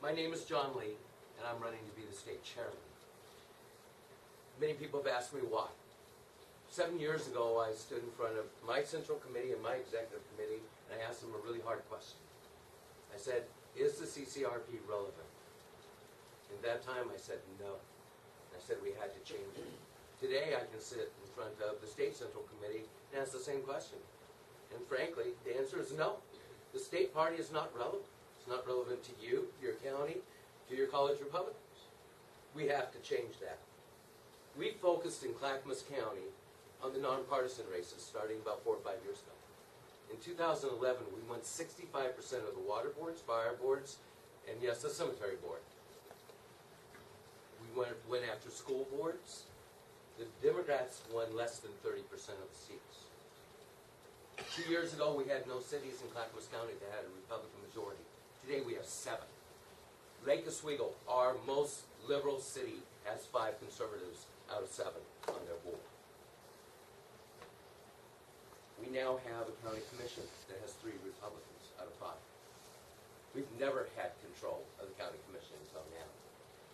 My name is John Lee, and I'm running to be the state chairman. Many people have asked me why. 7 years ago, I stood in front of my central committee and my executive committee, and I asked them a really hard question. I said, is the CCRP relevant? At that time, I said no. I said we had to change it. Today, I can sit in front of the state central committee and ask the same question. And frankly, the answer is no. The state party is not relevant. It's not relevant to you, your county, to your college Republicans. We have to change that. We focused in Clackamas County on the nonpartisan races starting about 4 or 5 years ago. In 2011, we won 65% of the water boards, fire boards, and yes, the cemetery board. We went after school boards. The Democrats won less than 30% of the seats. 2 years ago, we had no cities in Clackamas County that had a Republican majority. Today, we have 7. Lake Oswego, our most liberal city, has 5 conservatives out of 7 on their board. We now have a county commission that has 3 Republicans out of 5. We've never had control of the county commission until now.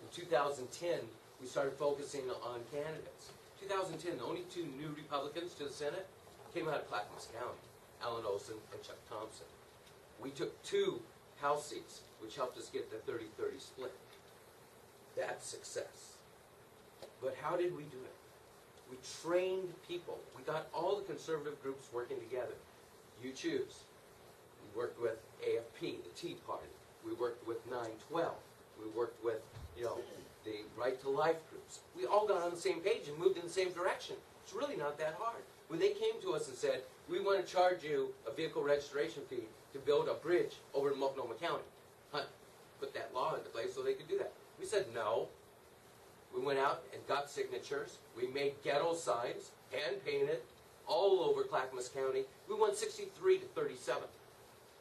In 2010, we started focusing on candidates. 2010, the only 2 new Republicans to the Senate came out of Clackamas County, Alan Olson and Chuck Thompson. We took 2 House seats, which helped us get the 30-30 split. That's success. But how did we do it? We trained people. We got all the conservative groups working together. You choose. We worked with AFP, the Tea Party. We worked with 9/12. We worked with, the Right to Life groups. We all got on the same page and moved in the same direction. It's really not that hard. When they came to us and said, we want to charge you a vehicle registration fee to build a bridge over in Multnomah County. Put that law into place so they could do that. We said no. We went out and got signatures. We made ghetto signs, hand-painted, all over Clackamas County. We won 63 to 37.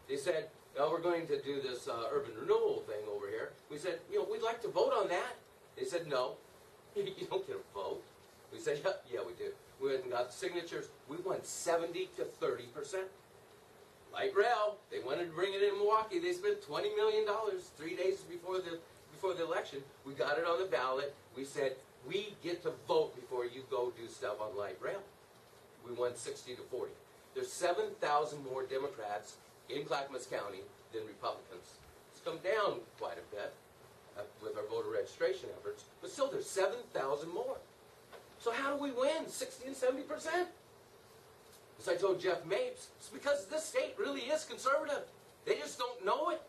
They said, well, we're going to do this urban renewal thing over here. We said, we'd like to vote on that. They said, no, you don't get a vote. We said, yeah, we do. We went and got the signatures. We won 70 to 30%. Light rail, they wanted to bring it in Milwaukee. They spent $20 million 3 days before the election. We got it on the ballot. We said, we get to vote before you go do stuff on light rail. We won 60 to 40. There's 7,000 more Democrats in Clackamas County than Republicans. It's come down quite a bit with our voter registration efforts, but still there's 7,000 more. So how do we win 60 and 70%? As I told Jeff Mapes, it's because this state really is conservative. They just don't know it.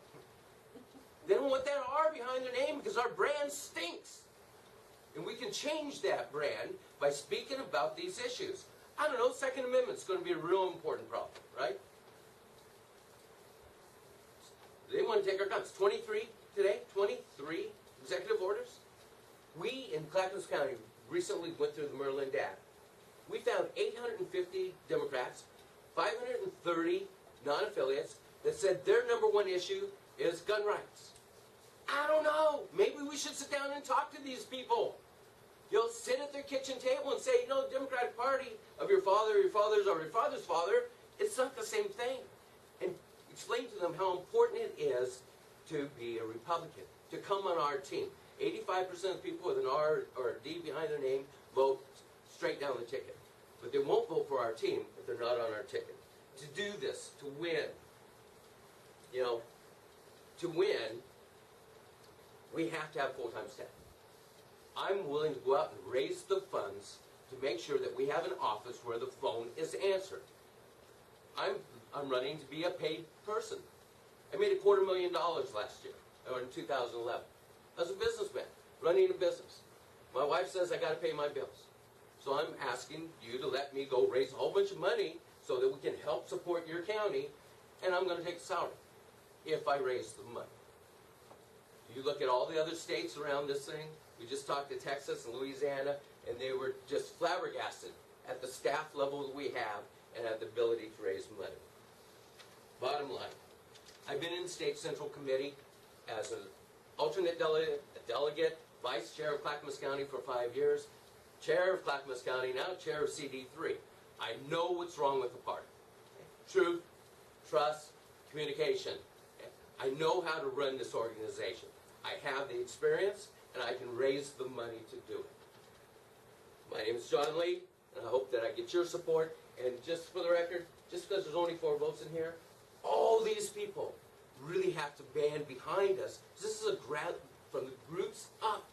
They don't want that R behind their name because our brand stinks. And we can change that brand by speaking about these issues. I don't know, Second Amendment's going to be a real important problem, right? They want to take our guns. 23 today, 23 executive orders. We in Clackamas County recently went through the Merlin data. We found 850 Democrats, 530 non-affiliates that said their #1 issue is gun rights. I don't know. Maybe we should sit down and talk to these people. Sit at their kitchen table and say, the Democratic Party of your father, your father's, or your father's father, it's not the same thing. And explain to them how important it is to be a Republican, to come on our team. 85% of people with an R or a D behind their name vote straight down the ticket. But they won't vote for our team if they're not on our ticket. To do this, to win, we have to have full-time staff. I'm willing to go out and raise the funds to make sure that we have an office where the phone is answered. I'm running to be a paid person. I made $250,000 last year, or in 2011. I was a businessman, running a business. My wife says I got to pay my bills. So I'm asking you to let me go raise a whole bunch of money so that we can help support your county, and I'm going to take a salary if I raise the money. You look at all the other states around this thing. We just talked to Texas and Louisiana, and they were just flabbergasted at the staff level that we have and at the ability to raise money. Bottom line, I've been in the State Central Committee as an alternate delegate, vice chair of Clackamas County for 5 years, chair of Clackamas County, now chair of CD3. I know what's wrong with the party. Truth, trust, communication. I know how to run this organization. I have the experience, and I can raise the money to do it. My name is John Lee, and I hope that I get your support. And just for the record, just because there's only 4 votes in here, all these people really have to band behind us. This is a from the roots up.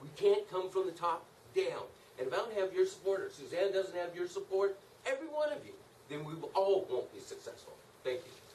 We can't come from the top down. And if I don't have your support, or Suzanne doesn't have your support, every one of you, then we all won't be successful. Thank you.